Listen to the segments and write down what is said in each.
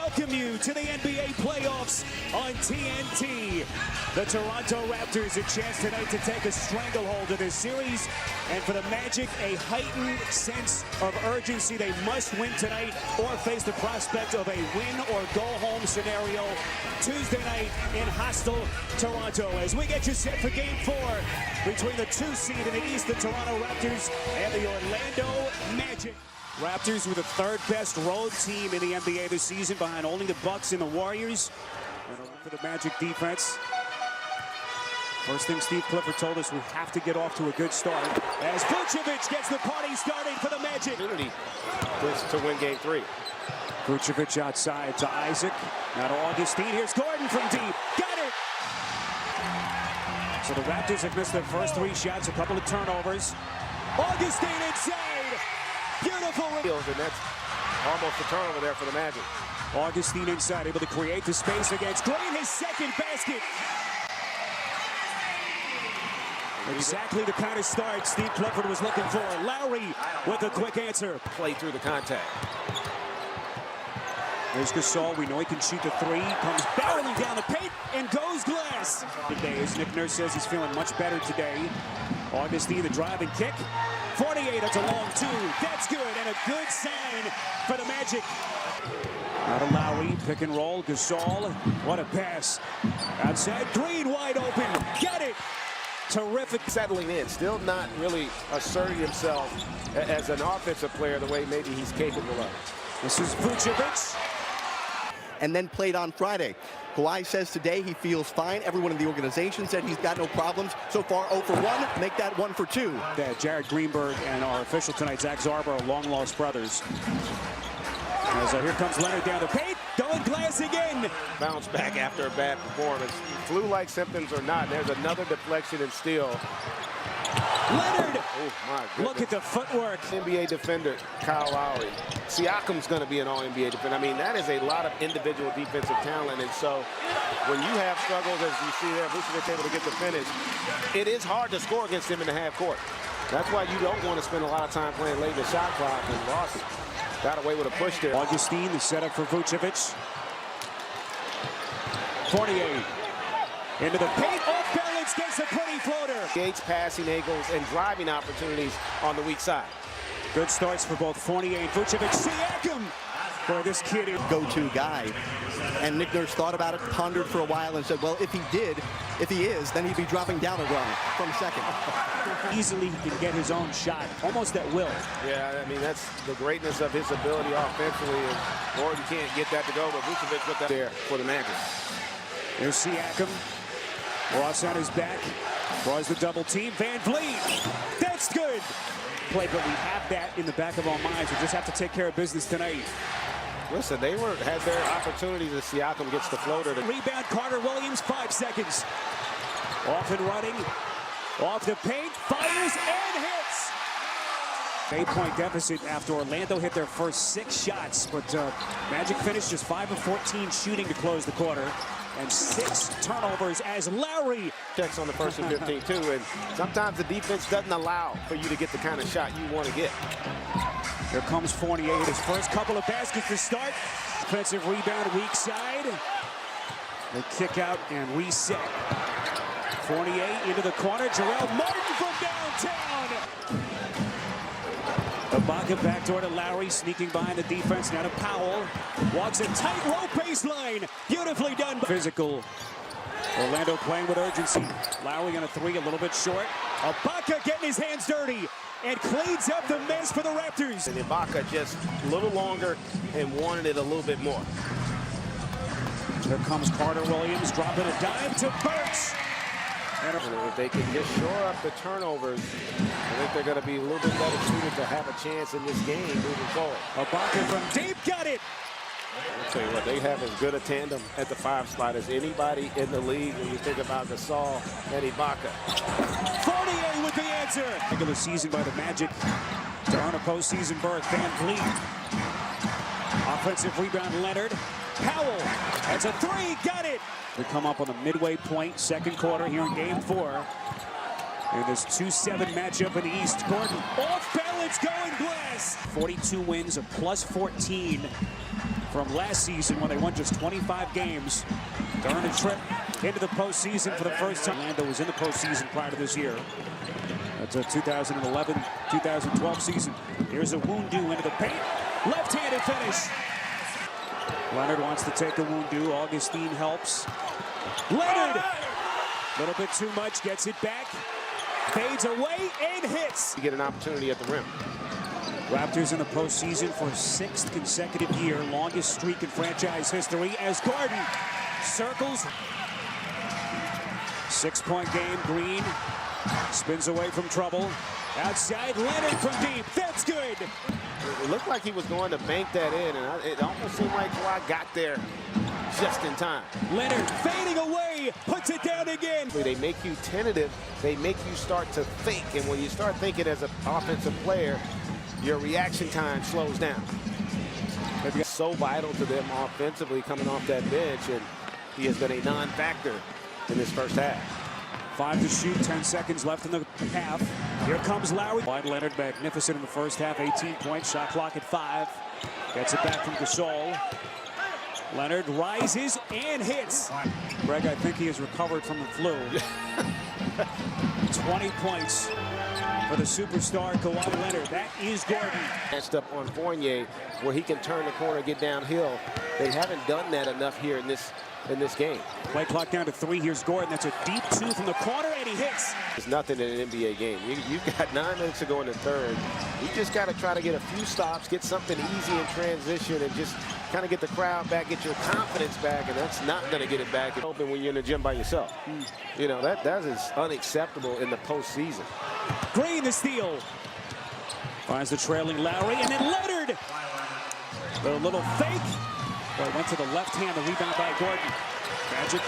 welcome you to the NBA playoffs on TNT. The Toronto Raptors a chance tonight to take a stranglehold of this series. And for the Magic, a heightened sense of urgency. They must win tonight or face the prospect of a win or go home scenario Tuesday night in hostile Toronto. As we get you set for Game 4 between the 2 seed in the East, the Toronto Raptors, and the Orlando Magic. Raptors were the third best road team in the NBA this season, behind only the Bucks and the Warriors. And for the Magic defense. First thing Steve Clifford told us, we have to get off to a good start. As Vucevic gets the party started for the Magic. To win Game 3. Vucevic outside to Isaac. Now to Augustine. Here's Gordon from deep. Got it! So the Raptors have missed their first 3 shots, a couple of turnovers. Augustine inside. Beautiful. And that's almost a turnover there for the Magic. Augustine inside, able to create the space against Green, his second basket. Exactly the kind of start Steve Clifford was looking for. Lowry with a quick answer. Play through the contact. There's Gasol. We know he can shoot the 3. Comes barreling down the paint and goes glass. Today, as Nick Nurse says, he's feeling much better today. Augustine, the drive and kick. 48, that's a long 2. That's good, and a good sign for the Magic. Out of Lowry, pick and roll. Gasol, what a pass. Outside, Green wide open. Got it. Terrific. Settling in, still not really asserting himself as an offensive player the way maybe he's capable of. This is Vucevic. And then played on Friday. Kawhi says today he feels fine. Everyone in the organization said he's got no problems. So far 0 for 1. Make that 1 for 2. Yeah, Jared Greenberg and our official tonight, Zach Zarba, are long-lost brothers. As here comes Leonard down the paint. Going glass again. Bounce back after a bad performance. Flu-like symptoms or not, there's another deflection and steal. Leonard! Oh, my goodness. Look at the footwork. NBA defender, Kyle Lowry. Siakam's going to be an all-NBA defender. I mean, that is a lot of individual defensive talent. And so when you have struggles, as you see there, Vucevic able to get the finish, it is hard to score against him in the half court. That's why you don't want to spend a lot of time playing late in the shot clock. And Ross got away with a push there. Augustine, the setup for Vucevic. 48. Into the paint, off balance, gets a pretty floater. Gates passing angles and driving opportunities on the weak side. Good starts for both Fournier and Vucevic. Siakam for this kid. Go-to guy. And Nick Nurse thought about it, pondered for a while, and said, well, if he is, then he'd be dropping down a run from second. Easily he can get his own shot, almost at will. Yeah, I mean, that's the greatness of his ability offensively. And Gordon can't get that to go, but Vucevic put that there for the Magic. There's Siakam. Ross on his back. Draws the double team. Van Vliet. That's good. Play, but we have that in the back of our minds. We just have to take care of business tonight. Listen, they had their opportunities as Siakam gets the floater. Rebound, Carter Williams, 5 seconds. Off and running. Off the paint. Fires and hits. 8-point deficit after Orlando hit their first 6 shots. But Magic finished just 5 of 14 shooting to close the quarter. And 6 turnovers as Lowry checks on the first and 15 too. And sometimes the defense doesn't allow for you to get the kind of shot you want to get. Here comes Fournier, his first couple of baskets to start. Defensive rebound, weak side. They kick out and reset. Fournier into the corner. Jarrell Martin from downtown. Ibaka backdoor to Lowry, sneaking behind the defense. Now to Powell. Walks a tight rope baseline. Beautifully done. Physical. Orlando playing with urgency. Lowry on a 3, a little bit short. Ibaka getting his hands dirty and cleans up the mess for the Raptors. And Ibaka just a little longer and wanted it a little bit more. Here comes Carter Williams, dropping a dime to Burks. And if they can just shore up the turnovers, I think they're going to be a little bit better suited to have a chance in this game moving forward. Ibaka from deep, got it. I'll tell you what, they have as good a tandem at the 5 spot as anybody in the league when you think about Gasol and Ibaka. Fournier with the answer. Regular season by the Magic to earn a postseason berth. Van Vliet. Offensive rebound, Leonard. Powell, that's a 3, got it. We come up on the midway point, second quarter here in Game 4. In this 2-7 matchup in the East. Gordon off balance, going glass. 42 wins, a +14 from last season when they won just 25 games to earn a trip into the postseason for the first time. Orlando was in the postseason prior to this year. That's a 2011-2012 season. Here's a Woundoo into the paint. Left-handed finish. Leonard wants to take a Woundoo. Augustine helps. Leonard! A little bit too much. Gets it back. Fades away and hits. You get an opportunity at the rim. Raptors in the postseason for 6th consecutive year. Longest streak in franchise history as Gordon circles. 6-point game. Green spins away from trouble. Outside, Leonard from deep. That's good. It looked like he was going to bank that in, and it almost seemed like Kawhi got there just in time. Leonard fading away, puts it down again. They make you tentative. They make you start to think, and when you start thinking as an offensive player, your reaction time slows down. It's so vital to them offensively coming off that bench, and he has been a non-factor in this first half. 5 to shoot, 10 seconds left in the half. Here comes Lowry. Wide Leonard magnificent in the first half, 18 points, shot clock at 5. Gets it back from Gasol. Leonard rises and hits. Greg, I think he has recovered from the flu. 20 points for the superstar Kawhi Leonard. That is Gordon. Matched up on Fournier where he can turn the corner, get downhill. They haven't done that enough here in this game. Play clock down to 3. Here's Gordon. That's a deep 2 from the corner, and he hits. It's nothing in an NBA game. You've got 9 minutes to go in the third. You just got to try to get a few stops, get something easy in transition, and just kind of get the crowd back, get your confidence back, and that's not going to get it back open when you're in the gym by yourself. You know, that is unacceptable in the postseason. Green the steal. Finds the trailing Lowry, and then Leonard. The little fake. Well, went to the left hand, the rebound by Gordon. Magic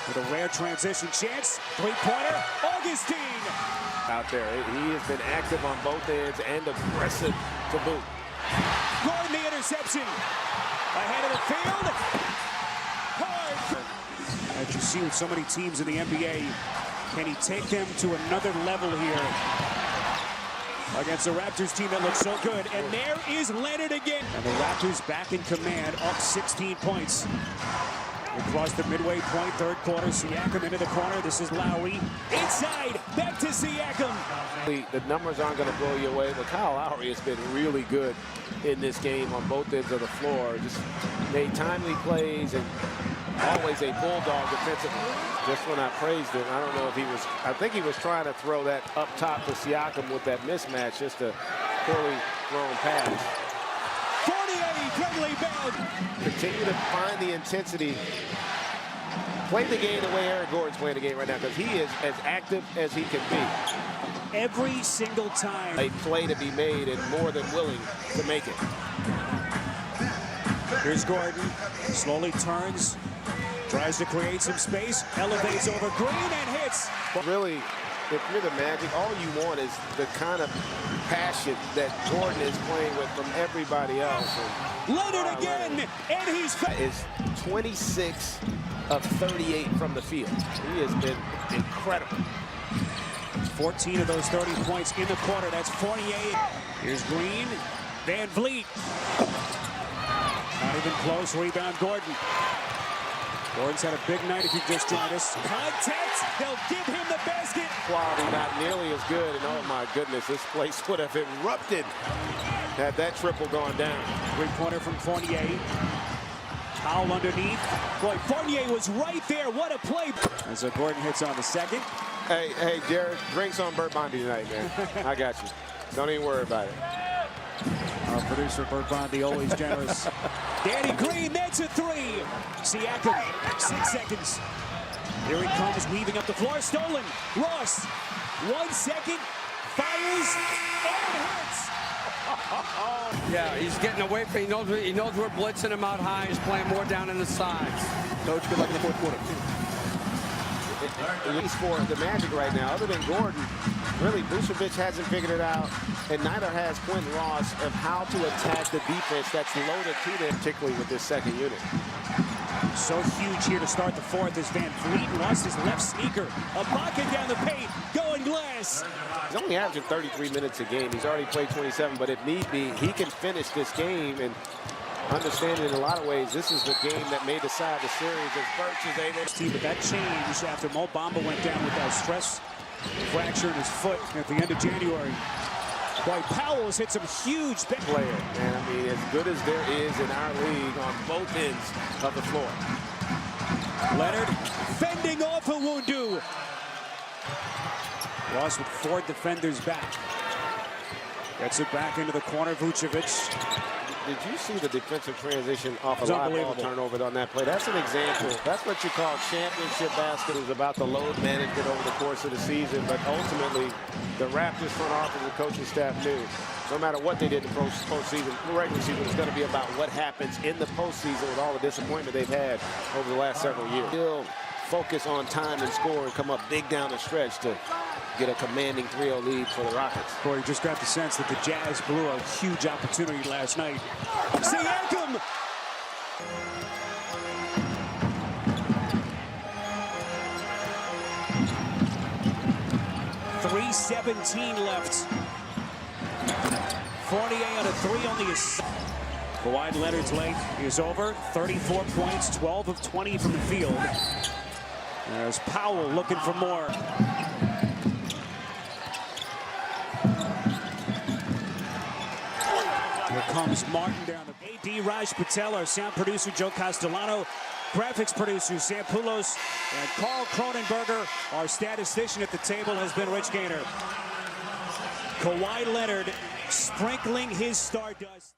with a rare transition chance. 3-pointer, Augustine. Out there, he has been active on both ends and aggressive to boot. Gordon the interception. Ahead of the field. Hard. As you see with so many teams in the NBA, can he take them to another level here against the Raptors team that looks so good? And there is Leonard again. And the Raptors back in command, up 16 points. Across the midway point, third quarter, Siakam into the corner. This is Lowry. Inside, back to Siakam. The numbers aren't going to blow you away, but Kyle Lowry has been really good in this game on both ends of the floor. Just made timely plays and always a bulldog defensively. Just when I praised him, I don't know if he was, I think he was trying to throw that up top to Siakam with that mismatch, just a poorly thrown pass. 48, friendly bound. Continue to find the intensity. Play the game the way Eric Gordon's playing the game right now, because he is as active as he can be. Every single time. A play to be made and more than willing to make it. Here's Gordon, slowly turns, tries to create some space, elevates over Green and hits. Really, if you're the Magic, all you want is the kind of passion that Gordon is playing with from everybody else. And Leonard again, and he's is 26 of 38 from the field. He has been incredible. 14 of those 30 points in the quarter. That's 48. Here's Green, Van Vliet. Not even close. Rebound, Gordon. Gordon's had a big night if you just joined us. Contact. They'll give him the basket. Quality not nearly as good, and oh my goodness, this place would have erupted had that triple gone down. 3-pointer from Fournier. Foul underneath. Boy, Fournier was right there. What a play. As Gordon hits on the second. Hey, Jared, drinks on Bert Bondi tonight, man. I got you. Don't even worry about it. Our producer, Bert Bondi, always generous. Danny Green, that's a 3. Siakam, 6 seconds. Here he comes, weaving up the floor, stolen. Ross, 1 second, fires, and hits. Yeah, he's getting away from, he knows we're blitzing him out high. He's playing more down in the sides. Coach, good luck in the fourth quarter. At least for the Magic right now, other than Gordon, really Vucevic hasn't figured it out, and neither has Quentin Ross of how to attack the defense that's loaded to them, particularly with this second unit. So huge here to start the fourth as Van Vliet lost his left sneaker. A bucket down the paint, going glass. He's only averaging 33 minutes a game. He's already played 27, but if need be, he can finish this game. And understanding in a lot of ways this is the game that may decide the series as Birch is able to. But that changed after Mo Bamba went down with that stress fracture in his foot at the end of January. White Powell has hit some huge player, and I mean, as good as there is in our league on both ends of the floor. Leonard fending off Awundu. Ross with 4 defenders back. Gets it back into the corner, Vucevic. Did you see the defensive transition off a live ball turnover on that play? That's an example. That's what you call championship basket. Is about the load management over the course of the season. But ultimately, the Raptors front office and coaching staff knew no matter what they did in the postseason, the regular season was going to be about what happens in the postseason with all the disappointment they've had over the last several years. Still focus on time and score and come up big down the stretch to get a commanding 3-0 lead for the Rockets. Boy, you just got the sense that the Jazz blew a huge opportunity last night. Siakam! .317 left. Fournier on a 3 on the assist. Kawhi Leonard's leg is over. 34 points, 12 of 20 from the field. There's Powell looking for more. Here comes Martin down the AD Raj Patel, our sound producer Joe Castellano, graphics producer Sam Poulos, and Carl Cronenberger. Our statistician at the table has been Rich Gaynor. Kawhi Leonard sprinkling his stardust.